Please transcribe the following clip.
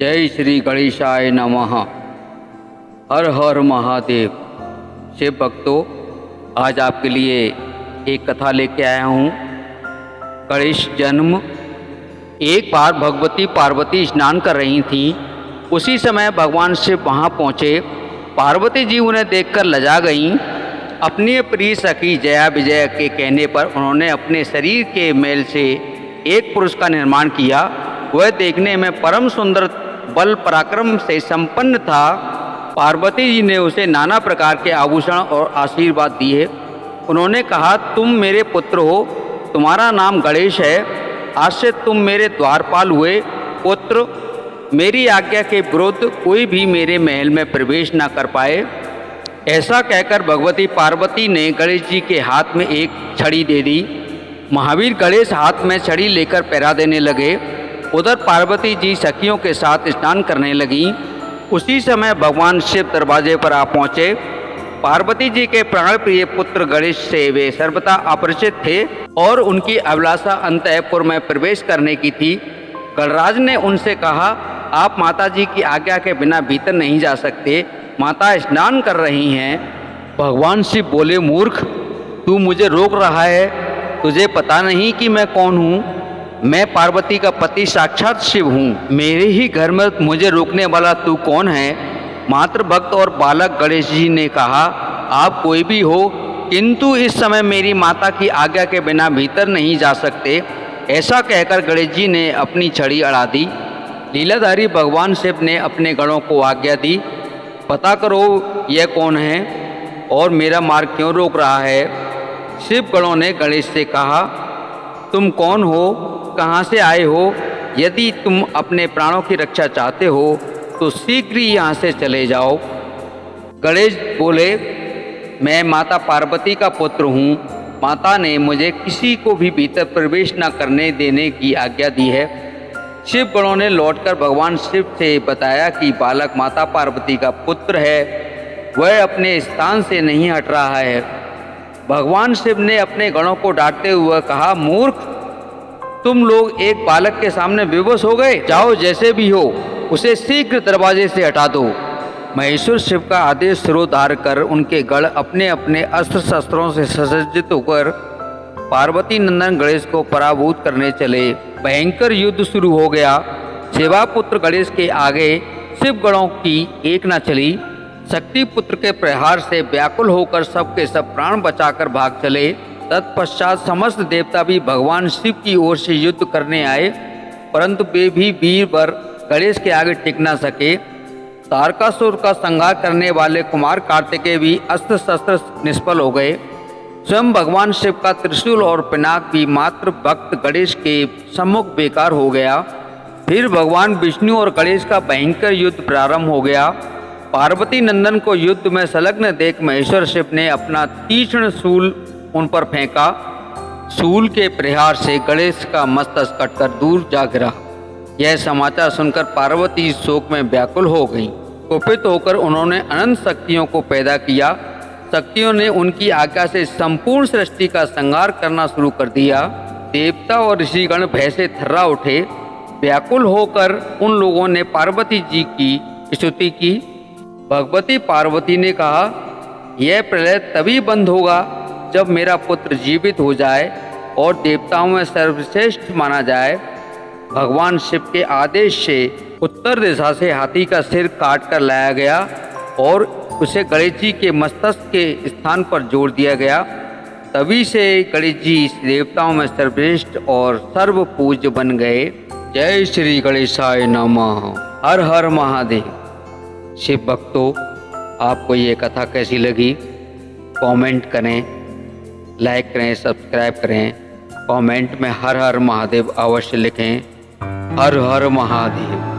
जय श्री गणेशाय नमः। हर हर महादेव। शिव भक्तों, आज आपके लिए एक कथा लेके आया हूँ। गणेश जन्म। एक बार भगवती पार्वती स्नान कर रही थीं। उसी समय भगवान शिव वहाँ पहुँचे। पार्वती जी उन्हें देखकर लजा गईं। अपनी प्रिय सखी जया विजय के कहने पर उन्होंने अपने शरीर के मैल से एक पुरुष का निर्माण किया। वह देखने में परम सुंदर, बल पराक्रम से संपन्न था। पार्वती जी ने उसे नाना प्रकार के आभूषण और आशीर्वाद दिए। उन्होंने कहा, तुम मेरे पुत्र हो, तुम्हारा नाम गणेश है। आज से तुम मेरे द्वारपाल हुए। पुत्र, मेरी आज्ञा के विरुद्ध कोई भी मेरे महल में प्रवेश न कर पाए। ऐसा कहकर भगवती पार्वती ने गणेश जी के हाथ में एक छड़ी दे दी। महावीर गणेश हाथ में छड़ी लेकर पहरा देने लगे। उधर पार्वती जी सखियों के साथ स्नान करने लगीं। उसी समय भगवान शिव दरवाजे पर आ पहुँचे। पार्वती जी के प्राण प्रिय पुत्र गणेश से वे सर्वथा अपरिचित थे और उनकी अभिलाषा अंतःपुर में प्रवेश करने की थी। गणराज ने उनसे कहा, आप माता जी की आज्ञा के बिना भीतर नहीं जा सकते, माता स्नान कर रही हैं। भगवान शिव बोले, मूर्ख, तू मुझे रोक रहा है। तुझे पता नहीं कि मैं कौन हूँ? मैं पार्वती का पति साक्षात शिव हूँ। मेरे ही घर में मुझे रोकने वाला तू कौन है? मात्र भक्त और बालक गणेश जी ने कहा, आप कोई भी हो, किंतु इस समय मेरी माता की आज्ञा के बिना भीतर नहीं जा सकते। ऐसा कहकर गणेश जी ने अपनी छड़ी अड़ा दी। लीलाधारी भगवान शिव ने अपने गणों को आज्ञा दी, पता करो यह कौन है और मेरा मार्ग क्यों रोक रहा है। शिव गणों ने गणेश से कहा, तुम कौन हो, कहाँ से आए हो? यदि तुम अपने प्राणों की रक्षा चाहते हो तो शीघ्र ही यहाँ से चले जाओ। गणेश बोले, मैं माता पार्वती का पुत्र हूँ। माता ने मुझे किसी को भी भीतर प्रवेश न करने देने की आज्ञा दी है। शिव गणों ने लौटकर भगवान शिव से बताया कि बालक माता पार्वती का पुत्र है, वह अपने स्थान से नहीं हट रहा है। भगवान शिव ने अपने गणों को डांटते हुए कहा, मूर्ख, तुम लोग एक बालक के सामने विवश हो गए। जाओ, जैसे भी हो उसे शीघ्र दरवाजे से हटा दो। महेश्वर शिव का आदेश सिरोधार कर उनके गण अपने अपने अस्त्र शस्त्रों से सज्जित होकर पार्वती नंदन गणेश को पराभूत करने चले। भयंकर युद्ध शुरू हो गया। शिवा पुत्र गणेश के आगे शिव गणों की एक न चली। शक्ति पुत्र के प्रहार से व्याकुल होकर सबके सब प्राण बचाकर भाग चले। तत्पश्चात समस्त देवता भी भगवान शिव की ओर से युद्ध करने आए, परंतु वे भी वीरवर गणेश के आगे टिक न सके। तारकासुर का संहार करने वाले कुमार कार्तिकेय भी अस्त्र शस्त्र निष्फल हो गए। स्वयं भगवान शिव का त्रिशूल और पिनाक भी मात्र भक्त गणेश के सम्मुख बेकार हो गया। फिर भगवान विष्णु और गणेश का भयंकर युद्ध प्रारंभ हो गया। पार्वती नंदन को युद्ध में संलग्न देख महेश्वर शिव ने अपना तीक्ष्ण शूल उन पर फेंका। शूल के प्रहार से गणेश का मस्तक कटकर दूर जा गिरा। यह समाचार सुनकर पार्वती शोक में व्याकुल हो गईं। कुपित होकर उन्होंने अनंत शक्तियों को पैदा किया। शक्तियों ने उनकी आज्ञा से संपूर्ण सृष्टि का संहार करना शुरू कर दिया। देवता और ऋषिगण भय से थर्रा उठे। व्याकुल होकर उन लोगों ने पार्वती जी की स्तुति की। भगवती पार्वती ने कहा, यह प्रलय तभी बंद होगा जब मेरा पुत्र जीवित हो जाए और देवताओं में सर्वश्रेष्ठ माना जाए। भगवान शिव के आदेश से उत्तर दिशा से हाथी का सिर काट कर लाया गया और उसे गणेश जी के मस्तक के स्थान पर जोड़ दिया गया। तभी से गणेश जी देवताओं में सर्वश्रेष्ठ और सर्व पूज्य बन गए। जय श्री गणेशाय नमः। हर हर महादेव। शिव भक्तों, आपको ये कथा कैसी लगी? कमेंट करें, लाइक करें, सब्सक्राइब करें। कमेंट में हर हर महादेव अवश्य लिखें। हर हर महादेव।